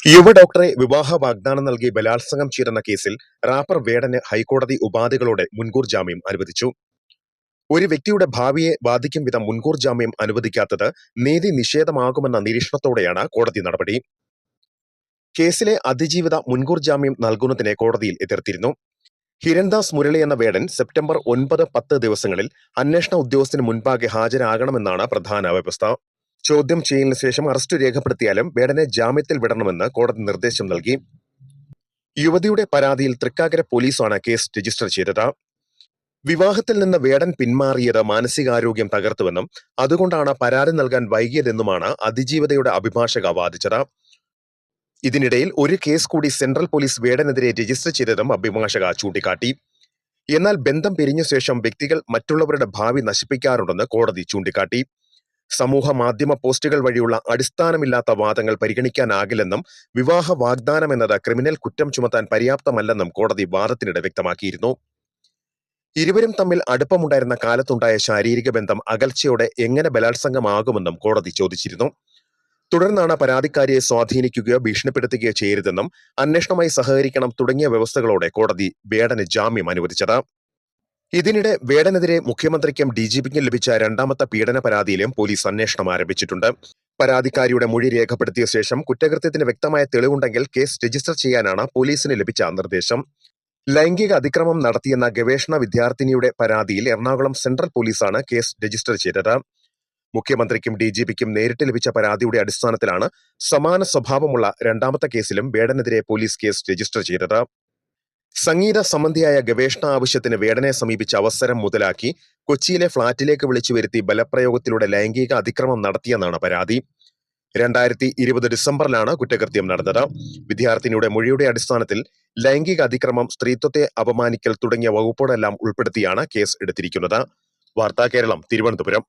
യുവ ഡോക്ടറെ വിവാഹ വാഗ്ദാനം നൽകി ബലാത്സംഗം ചെയ്തെന്ന കേസിൽ റാപ്പർ വേടന് ഹൈക്കോടതി ഉപാധികളോടെ മുൻകൂർ ജാമ്യം അനുവദിച്ചു. ഒരു വ്യക്തിയുടെ ഭാവിയെ ബാധിക്കും വിധം മുൻകൂർ ജാമ്യം അനുവദിക്കാത്തത് നീതി നിഷേധമാകുമെന്ന നിരീക്ഷണത്തോടെയാണ് കോടതി നടപടി. കേസിലെ അതിജീവിത മുൻകൂർ ജാമ്യം നൽകുന്നതിനെ കോടതിയിൽ എതിർത്തിരുന്നു. ഹിരൺദാസ് മുരളി എന്ന വേടൻ സെപ്റ്റംബർ 9, 10 ദിവസങ്ങളിൽ അന്വേഷണ ഉദ്യോഗസ്ഥന് മുൻപാകെ ഹാജരാകണമെന്നാണ് പ്രധാന വ്യവസ്ഥ. ചോദ്യം ചെയ്യലിന് ശേഷം അറസ്റ്റ് രേഖപ്പെടുത്തിയാലും വേടനെ ജാമ്യത്തിൽ വിടണമെന്ന് കോടതി നിർദ്ദേശം നൽകി. യുവതിയുടെ പരാതിയിൽ തൃക്കാക്കര പോലീസാണ് കേസ് രജിസ്റ്റർ ചെയ്തത്. വിവാഹത്തിൽ നിന്ന് വേടൻ പിന്മാറിയത് മാനസികാരോഗ്യം തകർത്തുവെന്നും അതുകൊണ്ടാണ് പരാതി നൽകാൻ വൈകിയതെന്നുമാണ് അതിജീവിതയുടെ അഭിഭാഷക വാദിച്ചത്. ഇതിനിടയിൽ ഒരു കേസ് കൂടി സെൻട്രൽ പോലീസ് വേടനെതിരെ രജിസ്റ്റർ ചെയ്തതും അഭിഭാഷക ചൂണ്ടിക്കാട്ടി. എന്നാൽ ബന്ധം പിരിഞ്ഞ ശേഷം വ്യക്തികൾ മറ്റുള്ളവരുടെ ഭാവി നശിപ്പിക്കാറുണ്ടെന്ന് കോടതി ചൂണ്ടിക്കാട്ടി. സമൂഹ മാധ്യമ പോസ്റ്റുകൾ വഴിയുള്ള അടിസ്ഥാനമില്ലാത്ത വാദങ്ങൾ പരിഗണിക്കാനാകില്ലെന്നും വിവാഹ വാഗ്ദാനം എന്നത് ക്രിമിനൽ കുറ്റം ചുമത്താൻ പര്യാപ്തമല്ലെന്നും കോടതി വാദത്തിനിടെ വ്യക്തമാക്കിയിരുന്നു. ഇരുവരും തമ്മിൽ അടുപ്പമുണ്ടായിരുന്ന കാലത്തുണ്ടായ ശാരീരിക ബന്ധം അകൽച്ചയോടെ എങ്ങനെ ബലാത്സംഗമാകുമെന്നും കോടതി ചോദിച്ചിരുന്നു. തുടർന്നാണ് പരാതിക്കാരിയെ സ്വാധീനിക്കുകയോ ഭീഷണിപ്പെടുത്തുകയോ ചെയ്യരുതെന്നും അന്വേഷണവുമായി സഹകരിക്കണം തുടങ്ങിയ വ്യവസ്ഥകളോടെ കോടതി വേടന് ജാമ്യം അനുവദിച്ചത്. ഇതിനിടെ വേടനെതിരെ മുഖ്യമന്ത്രിക്കും ഡിജിപിക്കും ലഭിച്ച രണ്ടാമത്തെ പീഡന പരാതിയിലും പോലീസ് അന്വേഷണം ആരംഭിച്ചിട്ടുണ്ട്. പരാതിക്കാരിയുടെ മൊഴി രേഖപ്പെടുത്തിയ ശേഷം കുറ്റകൃത്യത്തിന് വ്യക്തമായ തെളിവുണ്ടെങ്കിൽ കേസ് രജിസ്റ്റർ ചെയ്യാനാണ് പോലീസിന് ലഭിച്ച നിർദ്ദേശം. ലൈംഗിക അതിക്രമം നടത്തിയെന്ന ഗവേഷണ വിദ്യാർത്ഥിനിയുടെ പരാതിയിൽ എറണാകുളം സെൻട്രൽ പോലീസാണ് കേസ് രജിസ്റ്റർ ചെയ്തത്. മുഖ്യമന്ത്രിക്കും ഡിജിപിക്കും നേരിട്ട് ലഭിച്ച പരാതിയുടെ അടിസ്ഥാനത്തിലാണ് സമാന സ്വഭാവമുള്ള രണ്ടാമത്തെ കേസിലും വേടനെതിരെ പോലീസ് കേസ് രജിസ്റ്റർ ചെയ്തത്. സംഗീത സംബന്ധിയായ ഗവേഷണ ആവശ്യത്തിന് വേടനെ സമീപിച്ച അവസരം മുതലാക്കി കൊച്ചിയിലെ ഫ്ളാറ്റിലേക്ക് വിളിച്ചു വരുത്തി ബലപ്രയോഗത്തിലൂടെ ലൈംഗിക അതിക്രമം നടത്തിയെന്നാണ് പരാതി. 2020 ഡിസംബറിലാണ് കുറ്റകൃത്യം നടന്നത്. വിദ്യാർത്ഥിനിയുടെ മൊഴിയുടെ അടിസ്ഥാനത്തിൽ ലൈംഗിക അതിക്രമം, സ്ത്രീത്വത്തെ അപമാനിക്കൽ തുടങ്ങിയ വകുപ്പുകളെല്ലാം ഉൾപ്പെടുത്തിയാണ് കേസ് എടുത്തിരിക്കുന്നത്. വാർത്താ കേരളം, തിരുവനന്തപുരം.